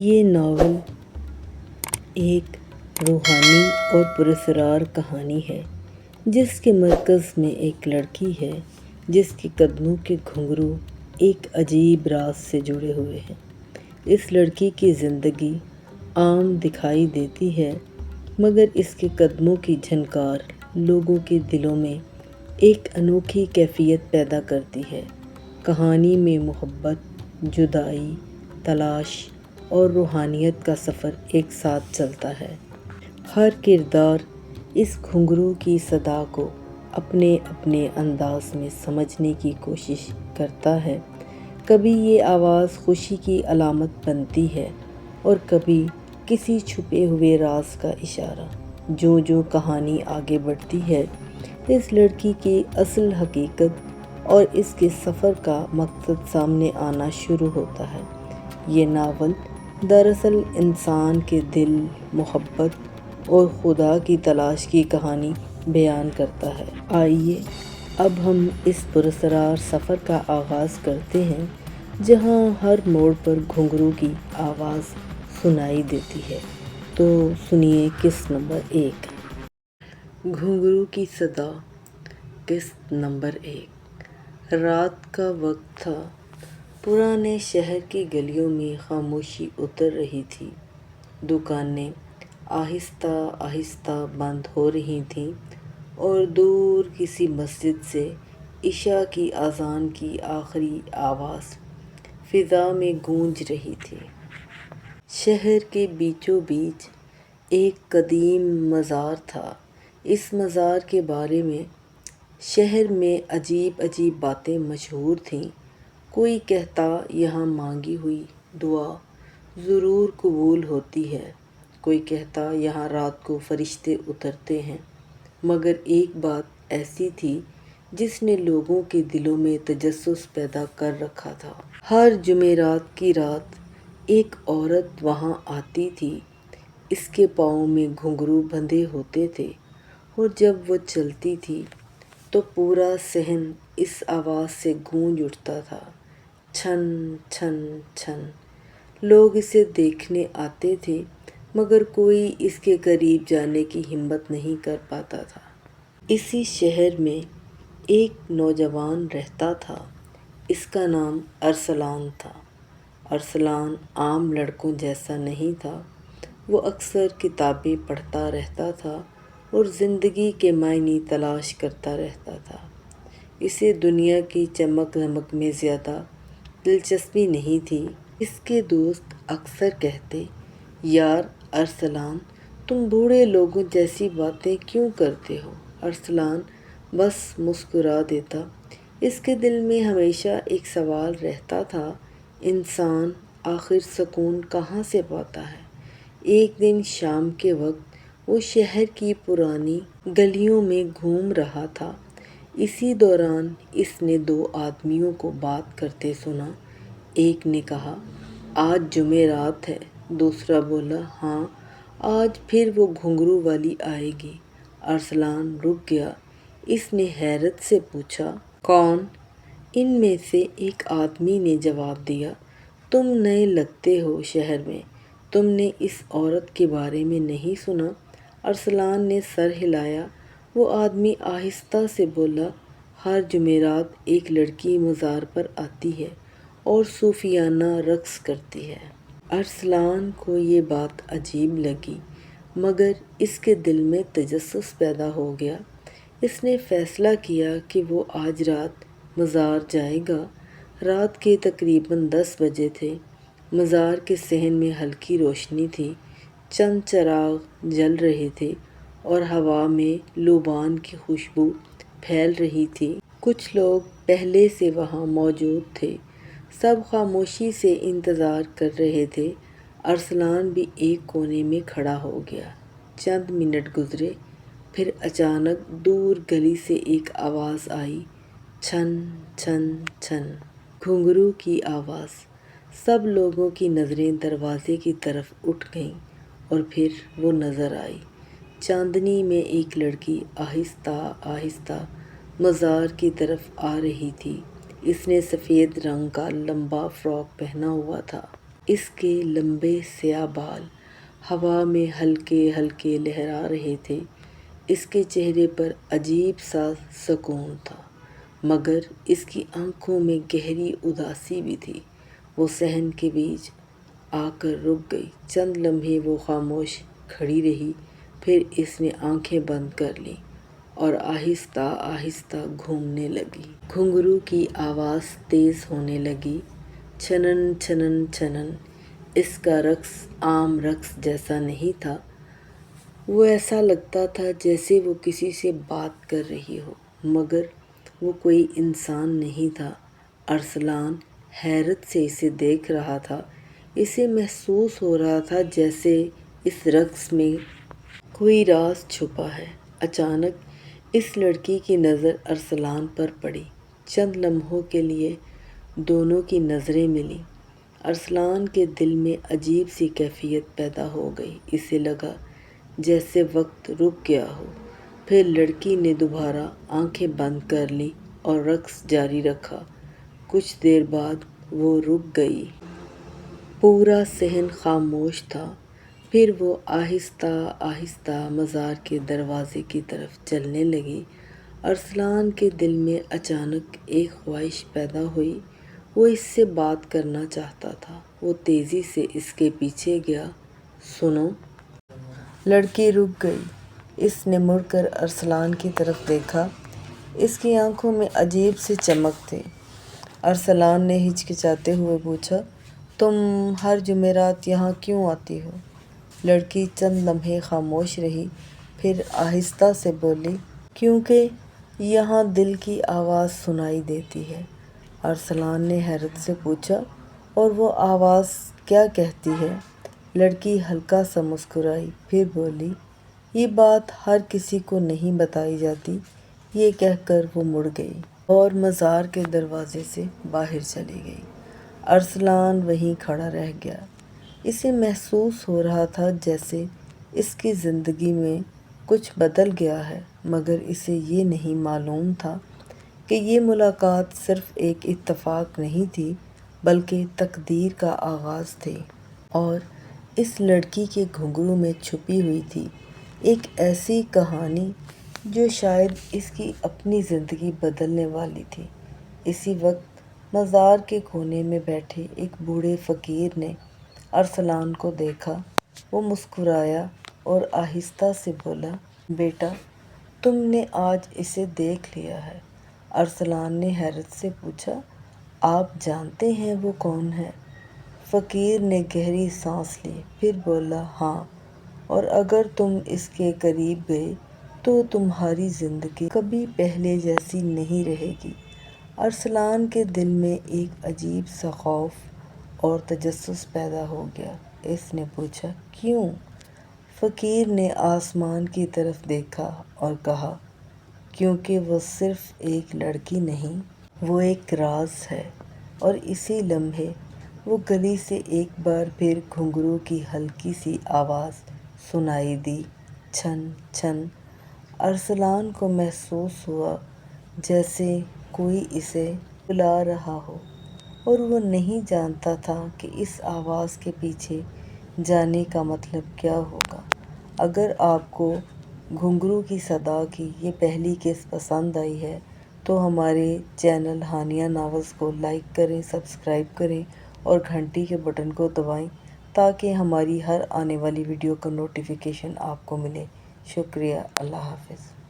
یہ ناول ایک روحانی اور پراسرار کہانی ہے جس کے مرکز میں ایک لڑکی ہے جس کے قدموں کے گھنگرو ایک عجیب راز سے جڑے ہوئے ہیں۔ اس لڑکی کی زندگی عام دکھائی دیتی ہے مگر اس کے قدموں کی جھنکار لوگوں کے دلوں میں ایک انوکھی کیفیت پیدا کرتی ہے۔ کہانی میں محبت، جدائی، تلاش اور روحانیت کا سفر ایک ساتھ چلتا ہے۔ ہر کردار اس گھنگرو کی صدا کو اپنے اپنے انداز میں سمجھنے کی کوشش کرتا ہے۔ کبھی یہ آواز خوشی کی علامت بنتی ہے اور کبھی کسی چھپے ہوئے راز کا اشارہ۔ جو کہانی آگے بڑھتی ہے، اس لڑکی کی اصل حقیقت اور اس کے سفر کا مقصد سامنے آنا شروع ہوتا ہے۔ یہ ناول دراصل انسان کے دل، محبت اور خدا کی تلاش کی کہانی بیان کرتا ہے۔ آئیے اب ہم اس پراسرار سفر کا آغاز کرتے ہیں جہاں ہر موڑ پر گھنگرو کی آواز سنائی دیتی ہے۔ تو سنیے قسط نمبر 1، گھنگرو کی صدا۔ قسط نمبر 1۔ رات کا وقت تھا۔ پرانے شہر کی گلیوں میں خاموشی اتر رہی تھی۔ دکانیں آہستہ آہستہ بند ہو رہی تھیں اور دور کسی مسجد سے عشاء کی اذان کی آخری آواز فضا میں گونج رہی تھی۔ شہر کے بیچوں بیچ ایک قدیم مزار تھا۔ اس مزار کے بارے میں شہر میں عجیب عجیب باتیں مشہور تھیں۔ کوئی کہتا یہاں مانگی ہوئی دعا ضرور قبول ہوتی ہے، کوئی کہتا یہاں رات کو فرشتے اترتے ہیں۔ مگر ایک بات ایسی تھی جس نے لوگوں کے دلوں میں تجسس پیدا کر رکھا تھا۔ ہر جمعرات کی رات ایک عورت وہاں آتی تھی۔ اس کے پاؤں میں گھنگرو بندھے ہوتے تھے اور جب وہ چلتی تھی تو پورا صحن اس آواز سے گونج اٹھتا تھا، چھن چھن چھن۔ لوگ اسے دیکھنے آتے تھے مگر کوئی اس کے قریب جانے کی ہمت نہیں کر پاتا تھا۔ اسی شہر میں ایک نوجوان رہتا تھا۔ اس کا نام ارسلان تھا۔ ارسلان عام لڑکوں جیسا نہیں تھا۔ وہ اکثر کتابیں پڑھتا رہتا تھا اور زندگی کے معنی تلاش کرتا رہتا تھا۔ اسے دنیا کی چمک دھمک میں زیادہ دلچسپی نہیں تھی۔ اس کے دوست اکثر کہتے، یار ارسلان، تم بوڑھے لوگوں جیسی باتیں کیوں کرتے ہو؟ ارسلان بس مسکرا دیتا۔ اس کے دل میں ہمیشہ ایک سوال رہتا تھا، انسان آخر سکون کہاں سے پاتا ہے؟ ایک دن شام کے وقت وہ شہر کی پرانی گلیوں میں گھوم رہا تھا۔ اسی دوران اس نے دو آدمیوں کو بات کرتے سنا۔ ایک نے کہا، آج جمعرات ہے۔ دوسرا بولا، ہاں، آج پھر وہ گھنگرو والی آئے گی۔ ارسلان رک گیا۔ اس نے حیرت سے پوچھا، کون؟ ان میں سے ایک آدمی نے جواب دیا، تم نئے لگتے ہو شہر میں، تم نے اس عورت کے بارے میں نہیں سنا؟ ارسلان نے سر ہلایا۔ وہ آدمی آہستہ سے بولا، ہر جمعرات ایک لڑکی مزار پر آتی ہے اور صوفیانہ رقص کرتی ہے۔ ارسلان کو یہ بات عجیب لگی مگر اس کے دل میں تجسس پیدا ہو گیا۔ اس نے فیصلہ کیا کہ وہ آج رات مزار جائے گا۔ رات کے تقریباً 10 بجے تھے۔ مزار کے صحن میں ہلکی روشنی تھی، چند چراغ جل رہے تھے اور ہوا میں لوبان کی خوشبو پھیل رہی تھی۔ کچھ لوگ پہلے سے وہاں موجود تھے، سب خاموشی سے انتظار کر رہے تھے۔ ارسلان بھی ایک کونے میں کھڑا ہو گیا۔ چند منٹ گزرے، پھر اچانک دور گلی سے ایک آواز آئی، چھن چھن چھن، گھنگرو کی آواز۔ سب لوگوں کی نظریں دروازے کی طرف اٹھ گئیں اور پھر وہ نظر آئی۔ چاندنی میں ایک لڑکی آہستہ آہستہ مزار کی طرف آ رہی تھی۔ اس نے سفید رنگ کا لمبا فراک پہنا ہوا تھا۔ اس کے لمبے سیاہ بال ہوا میں ہلکے ہلکے لہرا رہے تھے۔ اس کے چہرے پر عجیب سا سکون تھا، مگر اس کی آنکھوں میں گہری اداسی بھی تھی۔ وہ صحن کے بیچ آ کر رک گئی۔ چند لمحے وہ خاموش کھڑی رہی، پھر اس نے آنکھیں بند کر لیں اور آہستہ آہستہ گھومنے لگی۔ گھنگرو کی آواز تیز ہونے لگی، چھنن چھنن چھنن۔ اس کا رقص عام رقص جیسا نہیں تھا، وہ ایسا لگتا تھا جیسے وہ کسی سے بات کر رہی ہو، مگر وہ کوئی انسان نہیں تھا۔ ارسلان حیرت سے اسے دیکھ رہا تھا۔ اسے محسوس ہو رہا تھا جیسے اس رقص میں کوئی راز چھپا ہے۔ اچانک اس لڑکی کی نظر ارسلان پر پڑی۔ چند لمحوں کے لیے دونوں کی نظریں ملیں۔ ارسلان کے دل میں عجیب سی کیفیت پیدا ہو گئی۔ اسے لگا جیسے وقت رک گیا ہو۔ پھر لڑکی نے دوبارہ آنکھیں بند کر لیں اور رقص جاری رکھا۔ کچھ دیر بعد وہ رک گئی۔ پورا صحن خاموش تھا۔ پھر وہ آہستہ آہستہ مزار کے دروازے کی طرف چلنے لگی۔ ارسلان کے دل میں اچانک ایک خواہش پیدا ہوئی۔ وہ اس سے بات کرنا چاہتا تھا۔ وہ تیزی سے اس کے پیچھے گیا۔ سنو۔ لڑکی رک گئی۔ اس نے مڑ کر ارسلان کی طرف دیکھا۔ اس کی آنکھوں میں عجیب سی چمک تھی۔ ارسلان نے ہچکچاتے ہوئے پوچھا، تم ہر جمعرات یہاں کیوں آتی ہو؟ لڑکی چند لمحے خاموش رہی، پھر آہستہ سے بولی، کیونکہ یہاں دل کی آواز سنائی دیتی ہے۔ ارسلان نے حیرت سے پوچھا، اور وہ آواز کیا کہتی ہے؟ لڑکی ہلکا سا مسکرائی، پھر بولی، یہ بات ہر کسی کو نہیں بتائی جاتی۔ یہ کہہ کر وہ مڑ گئی اور مزار کے دروازے سے باہر چلی گئی۔ ارسلان وہیں کھڑا رہ گیا۔ اسے محسوس ہو رہا تھا جیسے اس کی زندگی میں کچھ بدل گیا ہے، مگر اسے یہ نہیں معلوم تھا کہ یہ ملاقات صرف ایک اتفاق نہیں تھی، بلکہ تقدیر کا آغاز تھی۔ اور اس لڑکی کے گھنگرو میں چھپی ہوئی تھی ایک ایسی کہانی جو شاید اس کی اپنی زندگی بدلنے والی تھی۔ اسی وقت مزار کے کونے میں بیٹھے ایک بوڑھے فقیر نے ارسلان کو دیکھا۔ وہ مسکرایا اور آہستہ سے بولا، بیٹا، تم نے آج اسے دیکھ لیا ہے۔ ارسلان نے حیرت سے پوچھا، آپ جانتے ہیں وہ کون ہے؟ فقیر نے گہری سانس لی، پھر بولا، ہاں، اور اگر تم اس کے قریب گئے تو تمہاری زندگی کبھی پہلے جیسی نہیں رہے گی۔ ارسلان کے دل میں ایک عجیب سا خوف اور تجسس پیدا ہو گیا۔ اس نے پوچھا، کیوں؟ فقیر نے آسمان کی طرف دیکھا اور کہا، کیونکہ وہ صرف ایک لڑکی نہیں، وہ ایک راز ہے۔ اور اسی لمحے وہ گلی سے ایک بار پھر گھنگرو کی ہلکی سی آواز سنائی دی، چھن چھن۔ ارسلان کو محسوس ہوا جیسے کوئی اسے بلا رہا ہو، اور وہ نہیں جانتا تھا کہ اس آواز کے پیچھے جانے کا مطلب کیا ہوگا۔ اگر آپ کو گھنگرو کی صدا کی یہ پہلی قسط پسند آئی ہے تو ہمارے چینل ہانیہ ناولز کو لائک کریں، سبسکرائب کریں اور گھنٹی کے بٹن کو دبائیں تاکہ ہماری ہر آنے والی ویڈیو کا نوٹیفیکیشن آپ کو ملے۔ شکریہ، اللہ حافظ۔